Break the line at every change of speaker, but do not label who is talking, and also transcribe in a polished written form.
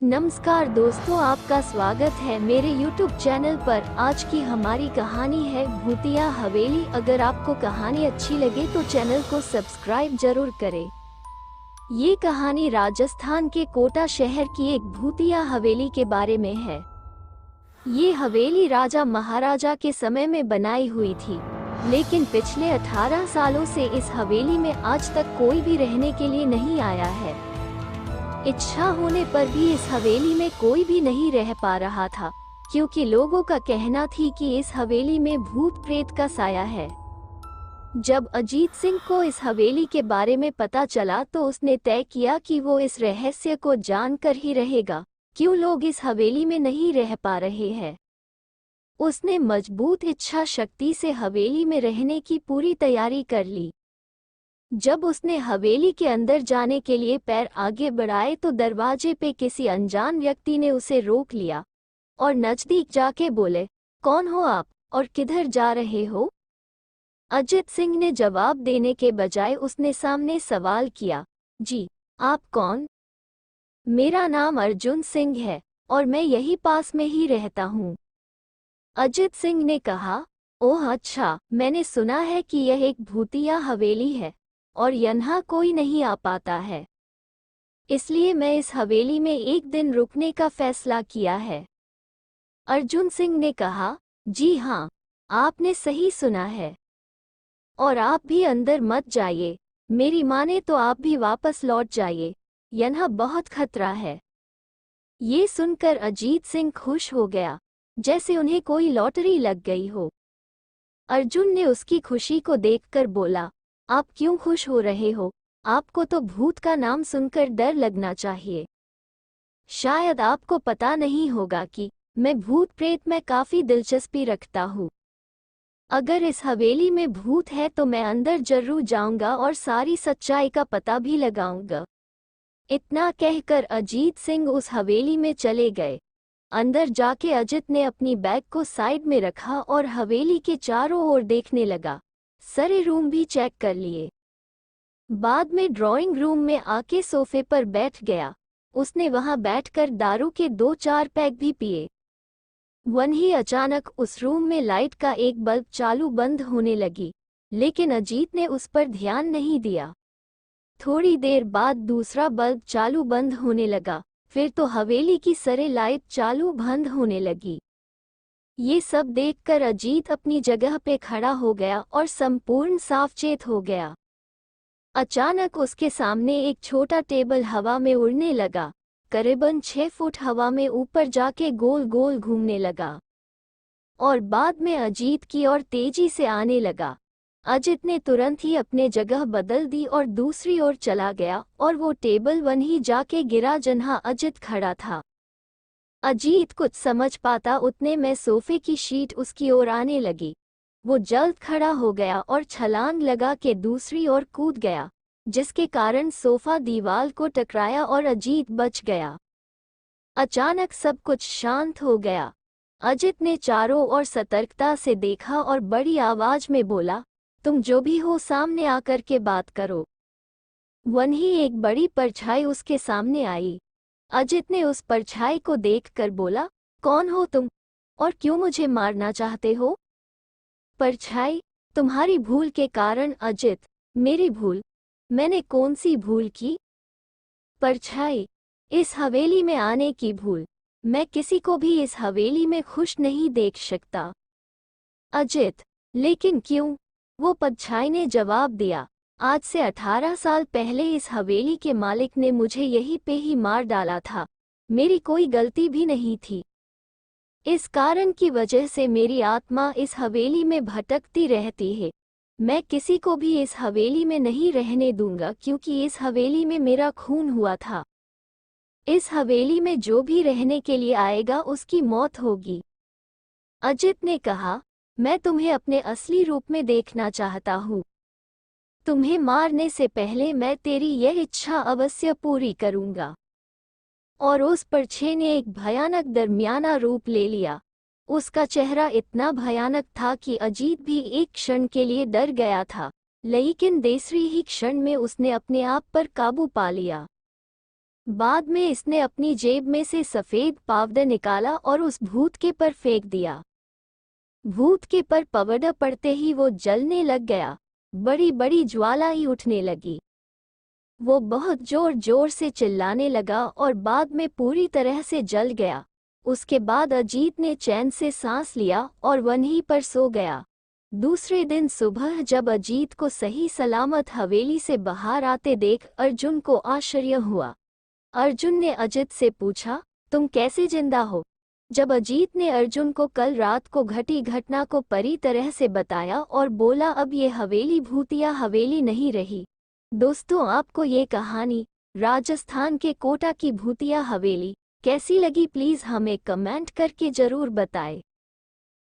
नमस्कार दोस्तों, आपका स्वागत है मेरे YouTube चैनल पर। आज की हमारी कहानी है भूतिया हवेली। अगर आपको कहानी अच्छी लगे तो चैनल को सब्सक्राइब जरूर करें। ये कहानी राजस्थान के कोटा शहर की एक भूतिया हवेली के बारे में है। ये हवेली राजा महाराजा के समय में बनाई हुई थी, लेकिन पिछले 18 सालों से इस हवेली में आज तक कोई भी रहने के लिए नहीं आया है। इच्छा होने पर भी इस हवेली में कोई भी नहीं रह पा रहा था, क्योंकि लोगों का कहना थी कि इस हवेली में भूत प्रेत का साया है। जब अजीत सिंह को इस हवेली के बारे में पता चला तो उसने तय किया कि वो इस रहस्य को जानकर ही रहेगा, क्यों लोग इस हवेली में नहीं रह पा रहे हैं। उसने मजबूत इच्छा शक्ति से हवेली में रहने की पूरी तैयारी कर ली। जब उसने हवेली के अंदर जाने के लिए पैर आगे बढ़ाए तो दरवाजे पे किसी अनजान व्यक्ति ने उसे रोक लिया और नजदीक जाके बोले, कौन हो आप और किधर जा रहे हो? अजित सिंह ने जवाब देने के बजाय उसने सामने सवाल किया, जी आप कौन? मेरा नाम अर्जुन सिंह है और मैं यही पास में ही रहता हूँ। अजित सिंह ने कहा, ओह अच्छा, मैंने सुना है कि यह एक भूतिया हवेली है और यहाँ कोई नहीं आ पाता है, इसलिए मैं इस हवेली में एक दिन रुकने का फैसला किया है। अर्जुन सिंह ने कहा, जी हाँ, आपने सही सुना है, और आप भी अंदर मत जाइए। मेरी माने तो आप भी वापस लौट जाइए, यहाँ बहुत खतरा है। ये सुनकर अजीत सिंह खुश हो गया, जैसे उन्हें कोई लॉटरी लग गई हो। अर्जुन ने उसकी खुशी को देखकर बोला, आप क्यों खुश हो रहे हो? आपको तो भूत का नाम सुनकर डर लगना चाहिए। शायद आपको पता नहीं होगा कि मैं भूत प्रेत में काफी दिलचस्पी रखता हूँ। अगर इस हवेली में भूत है तो मैं अंदर जरूर जाऊंगा और सारी सच्चाई का पता भी लगाऊंगा। इतना कहकर अजीत सिंह उस हवेली में चले गए। अंदर जाके अजित ने अपनी बैग को साइड में रखा और हवेली के चारों ओर देखने लगा। सारे रूम भी चेक कर लिए। बाद में ड्राइंग रूम में आके सोफे पर बैठ गया। उसने वहां बैठकर दारू के 2-4 पैक भी पिए। वहीं अचानक उस रूम में लाइट का एक बल्ब चालू बंद होने लगी, लेकिन अजीत ने उस पर ध्यान नहीं दिया। थोड़ी देर बाद दूसरा बल्ब चालू बंद होने लगा, फिर तो हवेली की सारी लाइट चालू बंद होने लगी। ये सब देखकर अजीत अपनी जगह पे खड़ा हो गया और संपूर्ण सावचेत हो गया। अचानक उसके सामने एक छोटा टेबल हवा में उड़ने लगा, करीबन 6 फुट हवा में ऊपर जाके गोल गोल घूमने लगा और बाद में अजीत की ओर तेजी से आने लगा। अजित ने तुरंत ही अपने जगह बदल दी और दूसरी ओर चला गया और वो टेबल वहीं जाके गिरा जहाँ अजित खड़ा था। अजीत कुछ समझ पाता उतने में सोफे की शीट उसकी ओर आने लगी। वो जल्द खड़ा हो गया और छलांग लगा के दूसरी ओर कूद गया, जिसके कारण सोफा दीवार को टकराया और अजीत बच गया। अचानक सब कुछ शांत हो गया। अजित ने चारों ओर सतर्कता से देखा और बड़ी आवाज में बोला, तुम जो भी हो सामने आकर के बात करो। वहीं एक बड़ी परछाई उसके सामने आई। अजित ने उस परछाई को देखकर बोला, कौन हो तुम और क्यों मुझे मारना चाहते हो? परछाई, तुम्हारी भूल के कारण। अजित, मेरी भूल? मैंने कौन सी भूल की? परछाई, इस हवेली में आने की भूल। मैं किसी को भी इस हवेली में खुश नहीं देख सकता। अजित, लेकिन क्यों? वो परछाई ने जवाब दिया, आज से 18 साल पहले इस हवेली के मालिक ने मुझे यहीं पे ही मार डाला था। मेरी कोई गलती भी नहीं थी। इस कारण की वजह से मेरी आत्मा इस हवेली में भटकती रहती है। मैं किसी को भी इस हवेली में नहीं रहने दूंगा, क्योंकि इस हवेली में मेरा खून हुआ था। इस हवेली में जो भी रहने के लिए आएगा उसकी मौत होगी। अजित ने कहा, मैं तुम्हें अपने असली रूप में देखना चाहता हूँ। तुम्हें मारने से पहले मैं तेरी यह इच्छा अवश्य पूरी करूंगा। और उस परछाई ने एक भयानक दरमियाना रूप ले लिया। उसका चेहरा इतना भयानक था कि अजीत भी एक क्षण के लिए डर गया था, लेकिन दूसरी ही क्षण में उसने अपने आप पर काबू पा लिया। बाद में इसने अपनी जेब में से सफेद पावडर निकाला और उस भूत के पर फेंक दिया। भूत के पर पावडर पड़ते ही वो जलने लग गया। बड़ी बड़ी ज्वाला ही उठने लगी। वो बहुत जोर जोर से चिल्लाने लगा और बाद में पूरी तरह से जल गया। उसके बाद अजीत ने चैन से सांस लिया और वहीं पर सो गया। दूसरे दिन सुबह जब अजीत को सही सलामत हवेली से बाहर आते देख अर्जुन को आश्चर्य हुआ। अर्जुन ने अजित से पूछा, तुम कैसे जिंदा हो? जब अजीत ने अर्जुन को कल रात को घटी घटना को पूरी तरह से बताया और बोला अब ये हवेली भूतिया हवेली नहीं रही। दोस्तों, आपको ये कहानी राजस्थान के कोटा की भूतिया हवेली कैसी लगी प्लीज़ हमें कमेंट करके ज़रूर बताएं।